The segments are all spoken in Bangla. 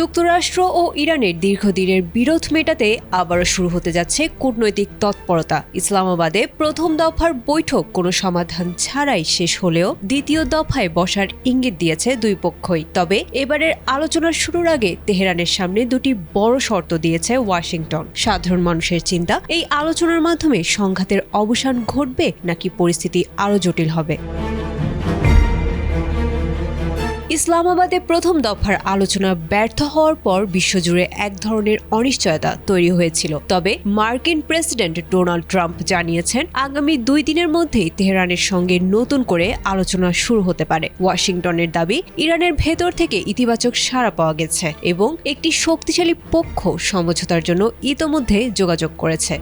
যুক্তরাষ্ট্র ও ইরানের দীর্ঘদিনের বিরোধ মেটাতে আবারও শুরু হতে যাচ্ছে কূটনৈতিক তৎপরতা। ইসলামাবাদে প্রথম দফার বৈঠক কোনো সমাধান ছাড়াই শেষ হলেও দ্বিতীয় দফায় বসার ইঙ্গিত দিয়েছে দুই পক্ষই। তবে এবারের আলোচনার শুরুর আগে তেহরানের সামনে দুটি বড় শর্ত দিয়েছে ওয়াশিংটন। সাধারণ মানুষের চিন্তা, এই আলোচনার মাধ্যমে সংঘাতের অবসান ঘটবে নাকি পরিস্থিতি আরও জটিল হবে। ইসলামাবাদে প্রথম দফার আলোচনা ব্যর্থ হওয়ার পর বিশ্বজুড়ে এক ধরনের অনিশ্চয়তা তৈরি হয়েছিল। তবে মার্কিন প্রেসিডেন্ট ডোনাল্ড ট্রাম্প জানিয়েছেন আগামী 2 দিনের মধ্যেই তেহরানের সঙ্গে নতুন করে আলোচনা শুরু হতে পারে। ওয়াশিংটনের দাবি, ইরানের ভেতর থেকে ইতিবাচক সাড়া পাওয়া গেছে এবং একটি শক্তিশালী পক্ষ সমঝোতার জন্য ইতোমধ্যে যোগাযোগ করেছে।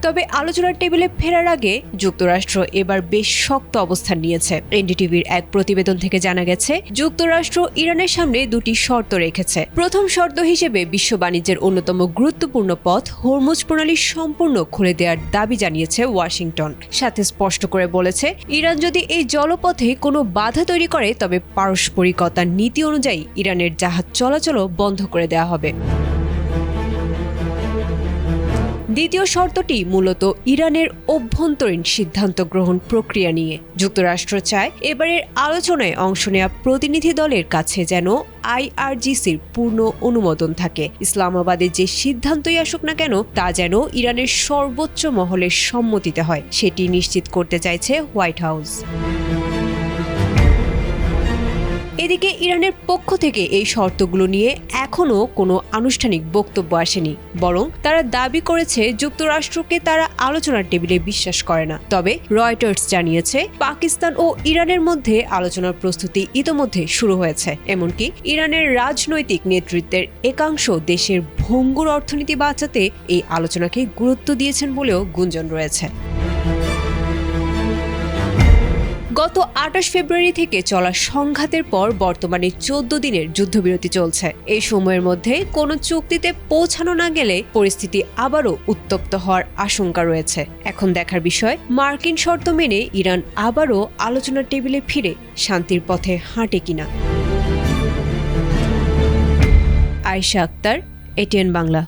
তবে আলোচনার টেবিলে ফেরার আগে যুক্তরাষ্ট্র এবার বেশ শক্ত অবস্থান নিয়েছে। এনডিটিভির এক প্রতিবেদন থেকে জানা গেছে, যুক্তরাষ্ট্র ইরানের সামনে দুটি শর্ত রেখেছে। প্রথম শর্ত হিসেবে বিশ্ব বাণিজ্যের অন্যতম গুরুত্বপূর্ণ পথ হরমুজ প্রণালী সম্পূর্ণ খুলে দেওয়ার দাবি জানিয়েছে ওয়াশিংটন। সাথে স্পষ্ট করে বলেছে, ইরান যদি এই জলপথে কোনো বাধা তৈরি করে তবে পারস্পরিকতা নীতি অনুযায়ী ইরানের জাহাজ চলাচলও বন্ধ করে দেওয়া হবে। দ্বিতীয় শর্তটি মূলত ইরানের অভ্যন্তরীণ সিদ্ধান্ত গ্রহণ প্রক্রিয়া নিয়ে। যুক্তরাষ্ট্র চায় এবারের আলোচনায় অংশ নেওয়া প্রতিনিধি দলের কাছে যেন আইআরজিসির পূর্ণ অনুমোদন থাকে। ইসলামাবাদে যে সিদ্ধান্তই আসুক না কেন তা যেন ইরানের সর্বোচ্চ মহলের সম্মতিতে হয়, সেটি নিশ্চিত করতে চাইছে হোয়াইট হাউস। এদিকে ইরানের পক্ষ থেকে এই শর্তগুলো নিয়ে এখনও কোনো আনুষ্ঠানিক বক্তব্য আসেনি, বরং তারা দাবি করেছে যুক্তরাষ্ট্রকে তারা আলোচনার টেবিলে বিশ্বাস করে না। তবে রয়টার্স জানিয়েছে, পাকিস্তান ও ইরানের মধ্যে আলোচনার প্রস্তুতি ইতোমধ্যে শুরু হয়েছে। এমনকি ইরানের রাজনৈতিক নেতৃত্বের একাংশ দেশের ভঙ্গুর অর্থনীতি বাঁচাতে এই আলোচনাকে গুরুত্ব দিয়েছেন বলেও গুঞ্জন রয়েছে। গত 28 ফেব্রুয়ারি থেকে চলা সংঘাতের পর বর্তমানে 14 দিনের যুদ্ধবিরতি চলছে। এই সময়ের মধ্যে কোনো চুক্তিতে পৌঁছানো না গেলে পরিস্থিতি আবারও উত্তপ্ত হওয়ার আশঙ্কা রয়েছে। এখন দেখার বিষয়, মার্কিন শর্ত মেনে ইরান আবারও আলোচনার টেবিলে ফিরে শান্তির পথে হাঁটে কিনা। আয়েশা আক্তার, এটিএন বাংলা।